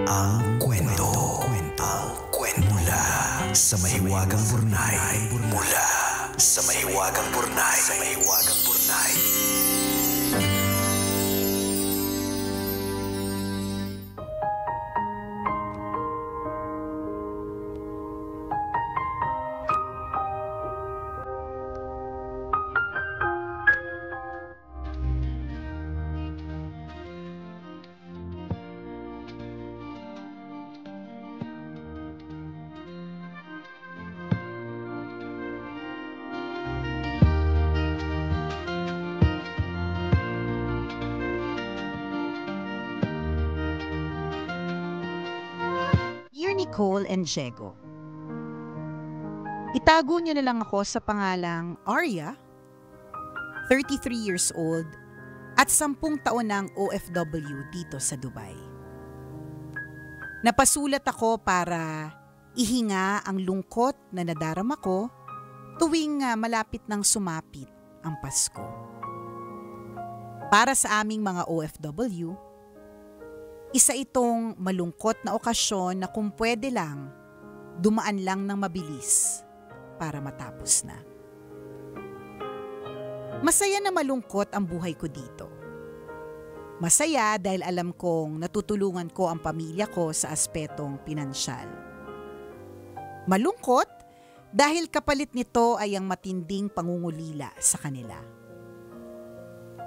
Ang kwento. Ang kwento. Mula sa mahiwagang Burnay. Mula sa mahiwagang Burnay. Sa mahiwagang Burnay. Dear Nicole and Diego, itago niyo na lang ako sa pangalang Arya, 33 years old, at 10 taon ng OFW dito sa Dubai. Napasulat ako para ihinga ang lungkot na nadarama ko tuwing malapit nang sumapit ang Pasko. Para sa aming mga OFW, isa itong malungkot na okasyon na kung pwede lang, dumaan lang ng mabilis para matapos na. Masaya na malungkot ang buhay ko dito. Masaya dahil alam kong natutulungan ko ang pamilya ko sa aspetong pinansyal. Malungkot dahil kapalit nito ay ang matinding pangungulila sa kanila.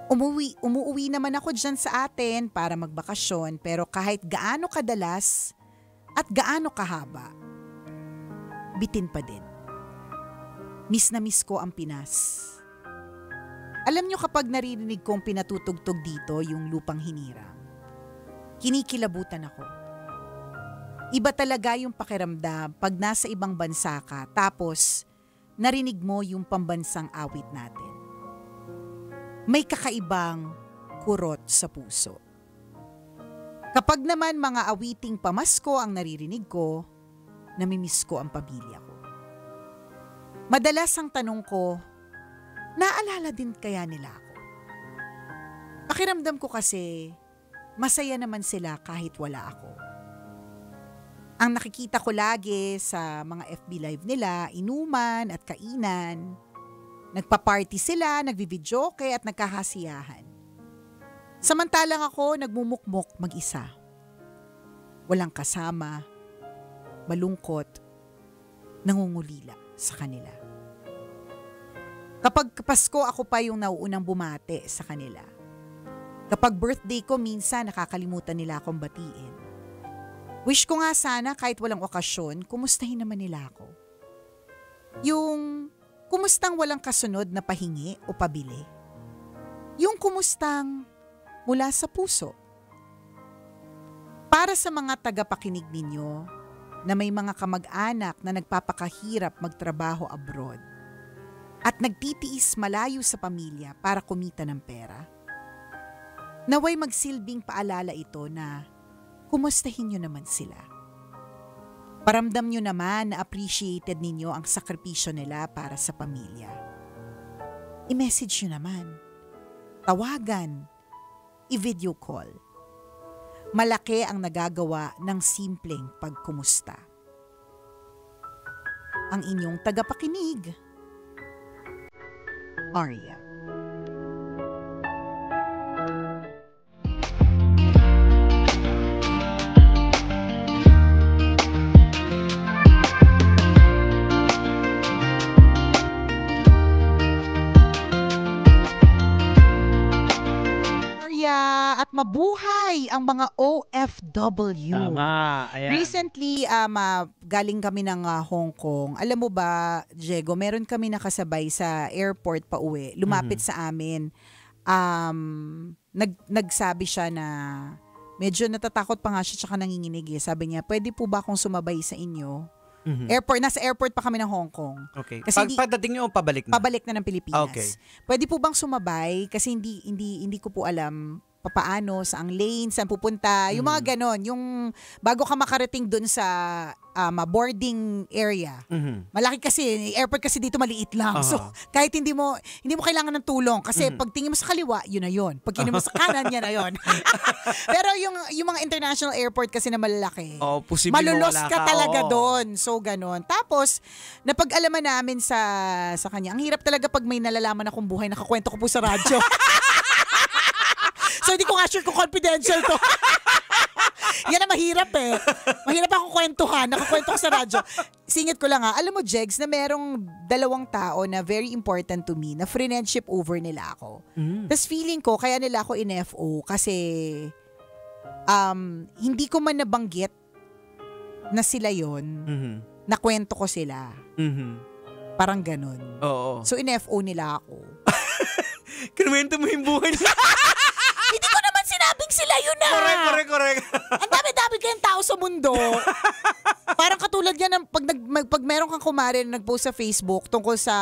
Umuwi naman ako dyan sa atin para magbakasyon, pero kahit gaano kadalas at gaano kahaba, bitin pa din. Miss na miss ko ang Pinas. Alam nyo, kapag naririnig kong pinatutugtog dito yung Lupang Hinirang, kinikilabutan ako. Iba talaga yung pakiramdam pag nasa ibang bansa ka tapos narinig mo yung pambansang awit natin. May kakaibang kurot sa puso. Kapag naman mga awiting pamasko ang naririnig ko, namimiss ko ang pamilya ko. Madalas ang tanong ko, naalala din kaya nila ako? Pakiramdam ko kasi, masaya naman sila kahit wala ako. Ang nakikita ko lagi sa mga FB Live nila, inuman at kainan, nagpa-party sila, nagvi-videoke at nagkahasiyahan. Samantalang ako nagmumukmok mag-isa. Walang kasama, malungkot, nangungulila sa kanila. Kapag Pasko, ako pa yung nauunang bumate sa kanila. Kapag birthday ko, minsan nakakalimutan nila akong batiin. Wish ko nga sana kahit walang okasyon, kumustahin naman nila ako. Yung kumustang walang kasunod na pahingi o pabili. Yung kumustang mula sa puso. Para sa mga tagapakinig ninyo na may mga kamag-anak na nagpapakahirap magtrabaho abroad at nagtitiis malayo sa pamilya para kumita ng pera, naway magsilbing paalala ito na kumustahin nyo naman sila. Paramdam nyo naman na appreciated ninyo ang sakripisyo nila para sa pamilya. I-message nyo naman. Tawagan. I-video call. Malaki ang nagagawa ng simpleng pagkumusta. Ang inyong tagapakinig, Arya. At mabuhay ang mga OFW. Tama. Ayan. Recently, galing kami ng Hong Kong. Alam mo ba, Diego, meron kami nakasabay sa airport pa uwi. Lumapit sa amin. Nagsabi siya na medyo natatakot pa nga siya tsaka nanginginig. Sabi niya, pwede po ba akong sumabay sa inyo? Nasa airport pa kami ng Hong Kong. Okay. Kasi pagdating niyo pabalik na? Pabalik na ng Pilipinas. Okay. Pwede po bang sumabay? Kasi hindi ko po alam papaano, saang lane, saan pupunta, yung mga ganon. Yung bago ka makarating dun sa boarding area. Malaki kasi, airport kasi dito maliit lang. So, kahit hindi mo kailangan ng tulong. Kasi pag tingin mo sa kaliwa, yun na yun. Pag tingin mo sa kanan, yan na yun. Pero yung mga international airport kasi na malalaki, malulos ka talaga doon. So, ganon. Tapos, napag-alaman namin sa kanya, ang hirap talaga pag may nalalaman akong buhay, nakakwento ko po sa radyo. So, hindi ko nga sure kung confidential to. Yan ang mahirap eh. Mahirap akong kwentuhan. Nakakwento ko sa radyo. Singit ko lang alam mo, Jegs, na merong 2 tao na very important to me, na friendship over nila ako. Tapos feeling ko, kaya nila ako in-FO kasi hindi ko man nabanggit na sila yon, nakwento ko sila. Parang ganun. Oo. So, in-FO nila ako. Kinuwento mo yung buhay nila. Hindi ko naman sinabing sila yun na. Correct. Ang dami-dami kayong tao sa mundo. Parang katulad yan ng pag meron kang kumare na nag-post sa Facebook tungkol sa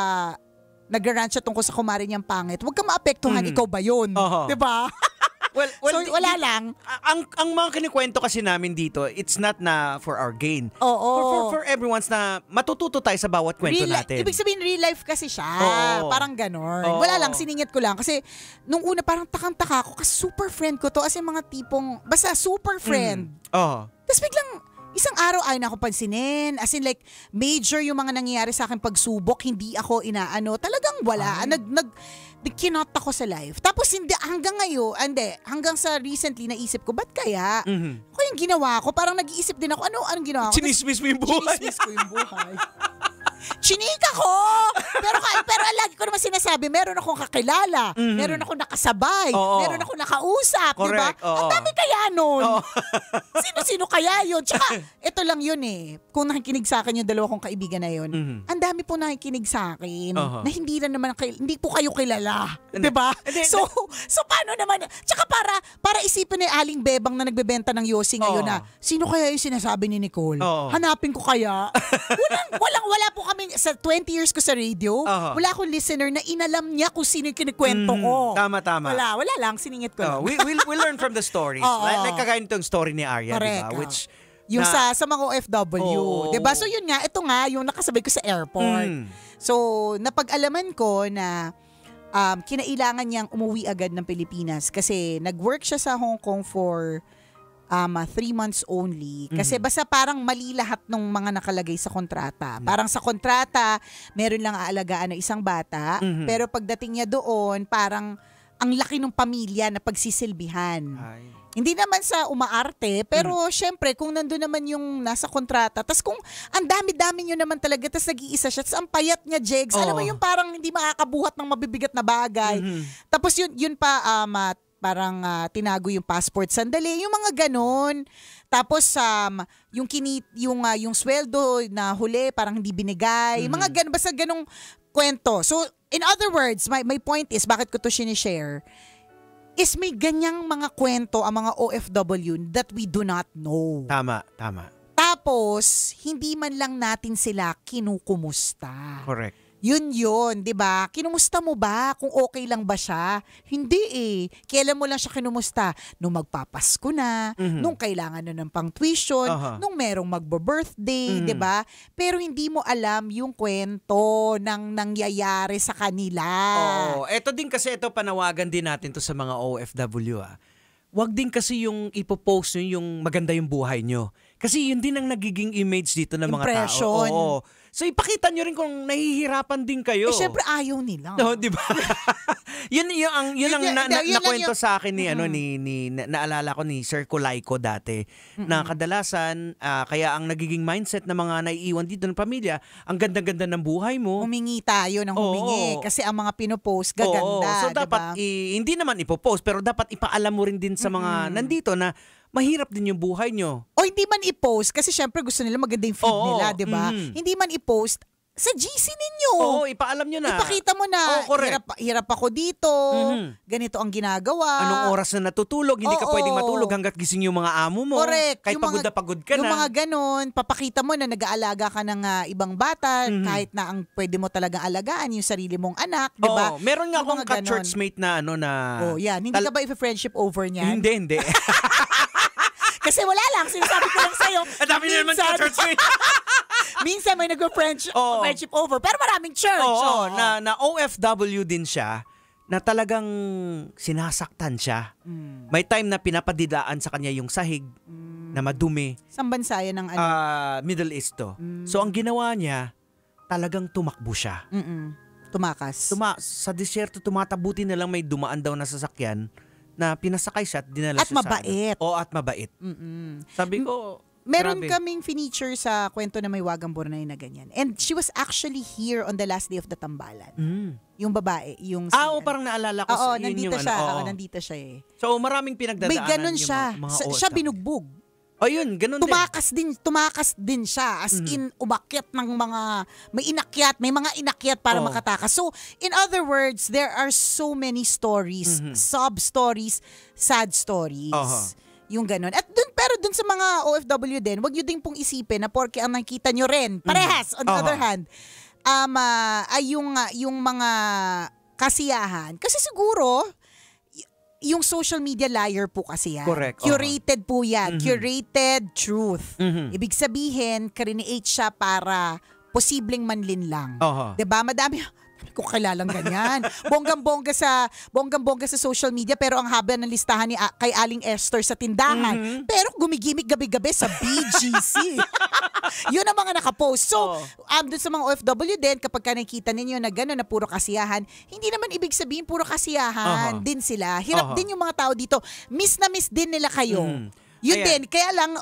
nag-rant siya tungkol sa kumare niyang pangit, huwag kang maapektuhan, ikaw ba yun? Diba? Well, so, wala lang. Ang mga kinikwento kasi namin dito, it's not na for our gain. Oo. For everyone's na matututo tayo sa bawat kwento natin. Ibig sabihin, real life kasi siya. Parang ganon. Wala lang, siningit ko lang. Kasi nung una, parang takang-taka ako kasi super friend ko to. As in mga tipong, basta super friend. Tapos biglang, isang araw ay na ako pansinin. As in like, major yung mga nangyayari sa akin pagsubok. Hindi ako inaano. Talagang wala. Kinot ako sa life. Tapos hanggang sa recently naisip ko, ba't kaya? Ako yung ginawa ko, parang nag-iisip din ako, anong ginawa ko? Chinismis mo yung buhay. Chinismis ko yung buhay. Chinika ko! Pero lagi ko naman sinasabi, meron akong kakilala, meron akong nakasabay, meron akong nakausap, di ba? Ang dami kaya nun. Sino-sino kaya yun? Tsaka, ito lang yun eh. Kung nakikinig sa akin yung 2 kong kaibigan na yun, ang dami po nakikinig sa akin na hindi po kayo kilala. Di ba? So, paano naman? Tsaka para isipin ni Aling Bebang na nagbebenta ng yosi ngayon na, sino kaya yung sinasabi ni Nicole? Hanapin ko kaya? Wala po kami, sa 20 years ko sa radio, wala akong listener na inalam niya kung sino yung kinikwento ko. Tama. Wala lang, siningit ko lang. We learn from the stories. Like kagaya nitong story ni Arya, di ba? Which, yung sa mga OFW. Diba? So yun nga, ito nga, yung nakasabay ko sa airport. So, napag-alaman ko na kinailangan niyang umuwi agad ng Pilipinas kasi nag-work siya sa Hong Kong for 3 months only. Kasi basta parang mali lahat ng mga nakalagay sa kontrata. Parang sa kontrata, meron lang aalagaan na isang bata. Pero pagdating niya doon, parang ang laki ng pamilya na pagsisilbihan. Hindi naman sa umaarte, pero syempre, kung nandun naman yung nasa kontrata, tas kung ang dami-dami nyo naman talaga, tas nag-iisa siya, tas ang payat niya, Jegs, alam mo yung parang hindi makakabuhat ng mabibigat na bagay. Tapos yun pa, parang tinago yung passport sandali, yung mga ganon. Tapos yung sweldo na huli parang hindi binigay. Mga ganon, basta ganong kwento. So in other words, my point is, bakit ko to sinishare, is may ganyang mga kwento ang mga OFW that we do not know. Tama. Tapos hindi man lang natin sila kinukumusta. Correct. Yun, 'di ba? Kinumusta mo ba? Kung okay lang ba siya? Hindi eh. Kailan mo lang siya kinumusta? Nung magpapasko na, nung kailangan na ng pang-tuition, nung merong magbo-birthday, 'di ba? Pero hindi mo alam yung kwento ng nangyayari sa kanila. Eto din kasi, panawagan din natin to sa mga OFW. Wag din kasi yung ipopost nyo yung maganda yung buhay nyo. Kasi yun din ang nagiging image dito ng mga impression. tao. So ipakita nyo rin kung nahihirapan din kayo. Syempre ayaw nila. No, di ba? yun ang nakwento sa akin ni naalala ko ni Sir Colaiko dati, na kadalasan kaya ang nagiging mindset ng mga naiiwan dito ng pamilya, ang ganda-ganda ng buhay mo. Humingi tayo ng humingi kasi ang mga pinopost gaganda. So dapat hindi naman ipopost, pero dapat ipaalam mo rin din sa mga nandito na mahirap din yung buhay nyo. O hindi man i-post kasi syempre gusto nila maganda yung feed nila, di ba? Hindi man i-post, sa GC ninyo. Oo, ipaalam nyo na. Ipakita mo na, Oo, correct. hirap ako dito, ganito ang ginagawa. Anong oras na natutulog, hindi ka pwedeng matulog hanggat gising yung mga amo mo. Correct. Kahit pagod na pagod ka yung na. mga ganon, papakita mo na nag-aalaga ka ng ibang bata, kahit na ang pwede mo talagang alagaan yung sarili mong anak, di ba? Oo, meron nga Yung akong mga ganon. ka-churchmate na na... Yan. Hindi ka ba i-friendship over niyan? Hindi. Kasi wala lang, sinasabi ko lang sa'yo. Ang dami na naman ka-churchmate. Minsan may nag-friendship over, pero maraming church. Oo, na OFW din siya, na talagang sinasaktan siya. May time na pinapadidaan sa kanya yung sahig na madumi. Saan bansa yan ng ano? Middle East to. So ang ginawa niya, talagang tumakbo siya. Tumakas. Sa disyerto, tumatabuti na lang may dumaan daw na sasakyan na pinasakay siya at dinala At siya mabait. at mabait. Sabi ko, Meron grabe. kaming feature sa kwento na may Wagang Burnay na ganyan. And she was actually here on the last day of the tambalan. Yung babae, yung... parang naalala ko. Oo, yun nandito yung siya. ano, Oo, nandito siya eh. So maraming pinagdadaanan May ganun yung siya. mga Siya OFW. binugbog. Yun, ganun Tumakas din siya. As in, umakyat ng mga... May mga inakyat para makatakas. So, in other words, there are so many stories, sub-stories, sad stories. Yung ganun. At pero dun sa mga OFW din, wag nyo din pong isipin na porke ang nakita nyo rin, parehas, on the other hand, ay yung mga kasiyahan. Kasi siguro, yung social media liar po kasi yan. Correct. Curated po yan. Curated truth. Ibig sabihin, create siya para posibleng manlin lang. Diba? Madami ko kilalang ganyan. Bonggang-bongga sa social media pero ang haba ng listahan ni kay Aling Esther sa tindahan. Pero gumigimik gabi-gabi sa BGC. Yun ang mga nakapost. So, doon sa mga OFW din, kapag nakikita ninyo na gano'n na puro kasiyahan, hindi naman ibig sabihin puro kasiyahan din sila. Hirap din yung mga tao dito. Miss na miss din nila kayo. Yun Ayan. din. Kaya lang,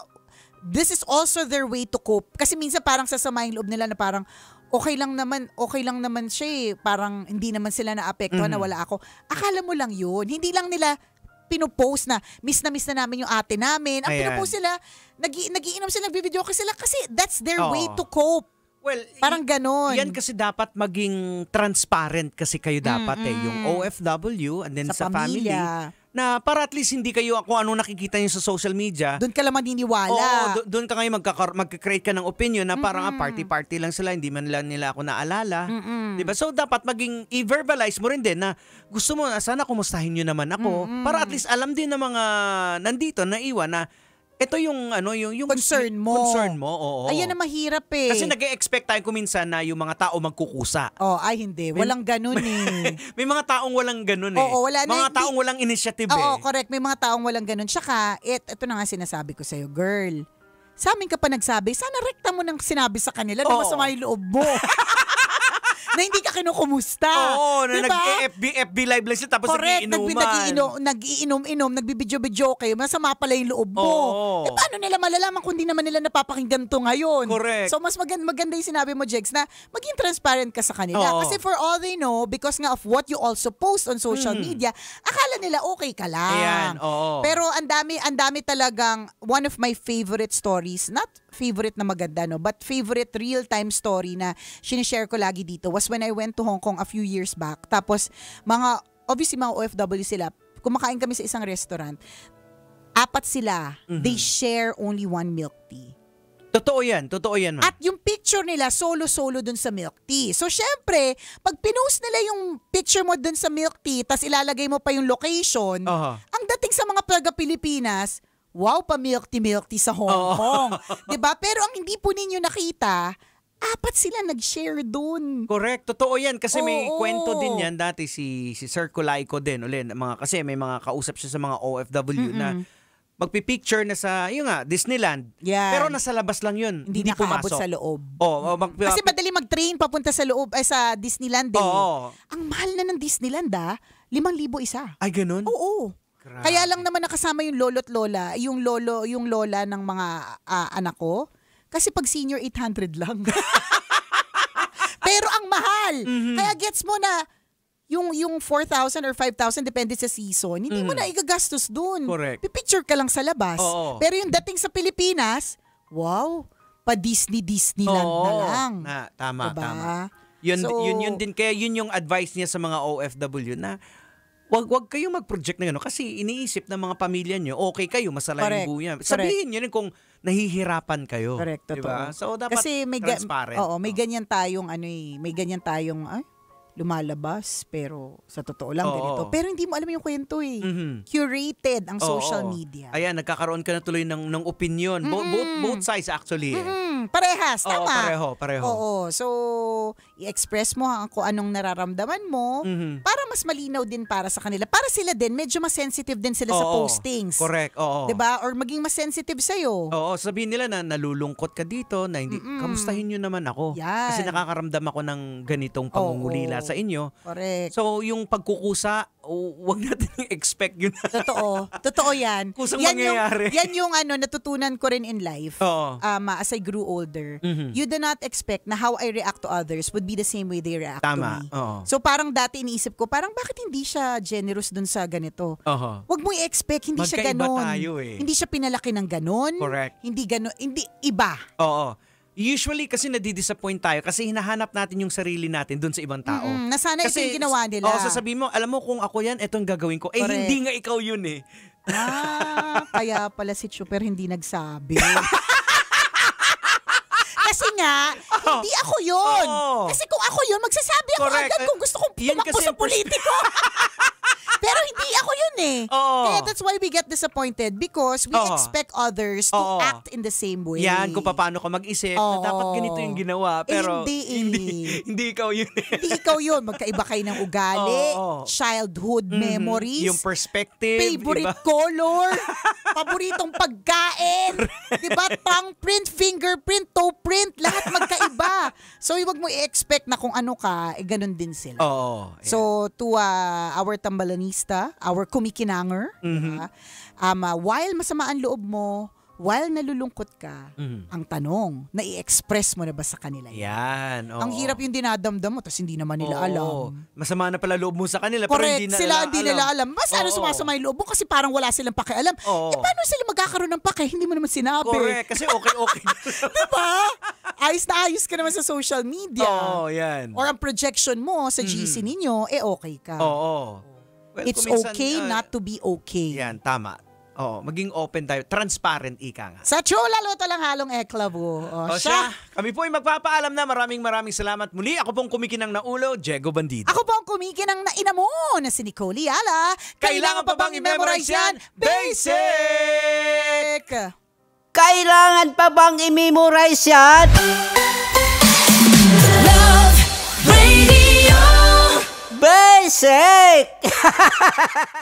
this is also their way to cope. Kasi minsan parang sasama yung loob nila na parang, okay lang naman siya eh. Parang hindi naman sila naapektuhan na wala ako. Akala mo lang yun. Hindi lang nila pinopost na miss na namin yung ate namin. Ang pinopost sila, nagiinom sila, nagbibideo sila kasi that's their way to cope. Well, parang ganon. Yan kasi dapat maging transparent kasi kayo dapat yung OFW and then sa family. Na para at least hindi kayo kung ano nakikita niyo sa social media. Doon ka lang maniniwala. Oo, doon ka ngayon magka-create ka ng opinion na parang party-party lang sila, hindi man lang nila ako naalala. Diba? So dapat maging i-verbalize mo rin din na gusto mo, sana kumustahin nyo naman ako para at least alam din ng mga nandito na iwan na ito yung concern mo. Concern mo, oo. Ayan na mahirap eh. Kasi nag-e-expect tayo kuminsan na yung mga tao magkukusa. Ay hindi. Walang ganun eh. May mga taong walang ganun eh. Oo, wala na. Mga taong walang initiative eh. Oo, correct. May mga taong walang ganun. Tsaka, ito na nga sinasabi ko sa'yo, girl. Sa amin ka pa nagsabi, sana rekta mo nang sinabi sa kanila na masama yung loob mo. Na hindi ka kinukumusta. Oo, na diba? nag-FB live lang sila tapos nagiinom, nagbibidyo-bidyo kayo. Masama pala yung loob mo. Paano nila malalaman kung di naman nila napapakinggan to ngayon? Correct. So mas maganda yung sinabi mo, Jegs, na maging transparent ka sa kanila. Kasi for all they know, because nga of what you also post on social media, akala nila okay ka lang. Ayan, Pero ang dami talagang one of my favorite stories, not favorite na maganda, no, but favorite real-time story na sinishare ko lagi dito was when I went to Hong Kong a few years back. Tapos, obviously mga OFW sila, kumakain kami sa isang restaurant. 4 sila, they share only 1 milk tea. Totoo yan, man. At yung picture nila, solo-solo dun sa milk tea. So, syempre, pag pinost nila yung picture mo dun sa milk tea, tas ilalagay mo pa yung location, ang dating sa mga taga-Pilipinas, wow, pa milk tea sa Hong Kong. Diba? Pero ang hindi po ninyo nakita, 4 sila nag-share dun. Correct, totoo yan. Kasi may kwento din yan dati si Sir Kulaico din. Kasi may mga kausap siya sa mga OFW na magpipicture na sa, Disneyland. Yan. Pero nasa labas lang yun. Hindi nakaabot pumasok sa loob. Kasi Kasi madali mag-train papunta sa loob, sa Disneyland eh. Ang mahal na ng Disneyland 5,000 isa. Ay, ganun? Oo. Grabe. Kaya lang naman nakasama yung lolo't lola, yung lola ng mga anak ko. Kasi pag senior, 800 lang. Pero ang mahal. Kaya gets mo na, yung 4,000 or 5,000, depende sa season, hindi mo na igagastos dun. Correct. Pipicture ka lang sa labas. Pero yung dating sa Pilipinas, wow, pa-Disneyland na lang. Tama, diba? tama. Yun din, kaya yun yung advice niya sa mga OFW na wag kayong mag-project na gano'n kasi iniisip ng mga pamilya nyo, okay kayo, masala yung buhay. Sabihin nyo rin kung nahihirapan kayo. Correct, totoo. Diba? So, dapat kasi transparent. may ganyan tayong, lumalabas, pero sa totoo lang ganito. Pero hindi mo alam yung kwento eh. Curated ang social media. Ayan, nagkakaroon ka na tuloy ng opinion. Both sides actually. Parehas, tama. Pareho. Oo. So, i-express mo kung anong nararamdaman mo para mas malinaw din para sa kanila. Para sila din, medyo mas sensitive din sila sa postings. Correct, oo. Diba? Or maging mas sensitive sa'yo. Oo, sabihin nila na nalulungkot ka dito, na hindi, kamustahin nyo naman ako. Yan. Kasi nakakaramdam ako ng ganitong pangungulila sa inyo. Correct. So, yung pagkukusa, wag natin expect yun. Totoo yan. Kusang mangyayari. Yan yung natutunan ko rin in life. Oo. As I grew older. You do not expect na how I react to others would be the same way they react to me. Oo. So parang dati iniisip ko, parang bakit hindi siya generous dun sa ganito? Wag mo i-expect, hindi siya Magkaiba ganon. tayo eh. Hindi siya pinalaki ng ganon. Correct. Hindi ganon, hindi iba. Oo. Usually kasi nadidisappoint tayo kasi hinahanap natin yung sarili natin dun sa ibang tao. Nasanay ito yung ginawa nila. Sasabihin mo, alam mo kung ako yan, etong gagawin ko. Eh, Correct. hindi nga ikaw yun eh. Kaya pala si Chuper hindi nagsabi. Kasi nga, hindi ako yun. Kasi kung ako yun, magsasabi ako agad kung gusto kong tumakbo sa politiko. Pero hindi ako yun eh. Kaya that's why we get disappointed because we expect others to act in the same way. Yan, kung paano ka mag-isip na dapat ganito yung ginawa. Pero hindi ikaw yun eh. Hindi ikaw yun. Magkaiba kayo ng ugali, childhood memories, yung perspective, favorite color, paboritong pagkain, diba? Tongue print, fingerprint, toe print, lahat magkaiba. So, huwag mo i-expect na kung ano ka, ganun din sila. So, to our tambalanista, our kumikinanger, diba? While masama ang loob mo, while nalulungkot ka, ang tanong, nai-express mo na ba sa kanila yan? Yan. Ang hirap yung dinadamdam mo, tapos hindi naman nila alam. Masama na pala loob mo sa kanila. Correct, pero hindi nila alam. Mas sumasama yung loob mo kasi parang wala silang pakialam. Paano sila magkakaroon ng pake? Hindi mo naman sinabi. Correct, kasi okay. Diba? Ayos na ayos ka naman sa social media. Yan. Or ang projection mo sa GC ninyo, okay ka. Well, It's minsan, okay not to be okay. Yan, tama. Maging open tayo. Transparent, ika nga. Sa Chula Luto lang halong eklabo. Siya. Kami po ay magpapaalam na. Maraming salamat muli. Ako pong kumikinang na ulo, Diego Bandido. Ako po ang kumikinang na ina mo na si Nicole Yala. Kailangan pa bang i-memorize yan? Basic! Kailangan pa bang i-memorize yan? Love Radio. Basic!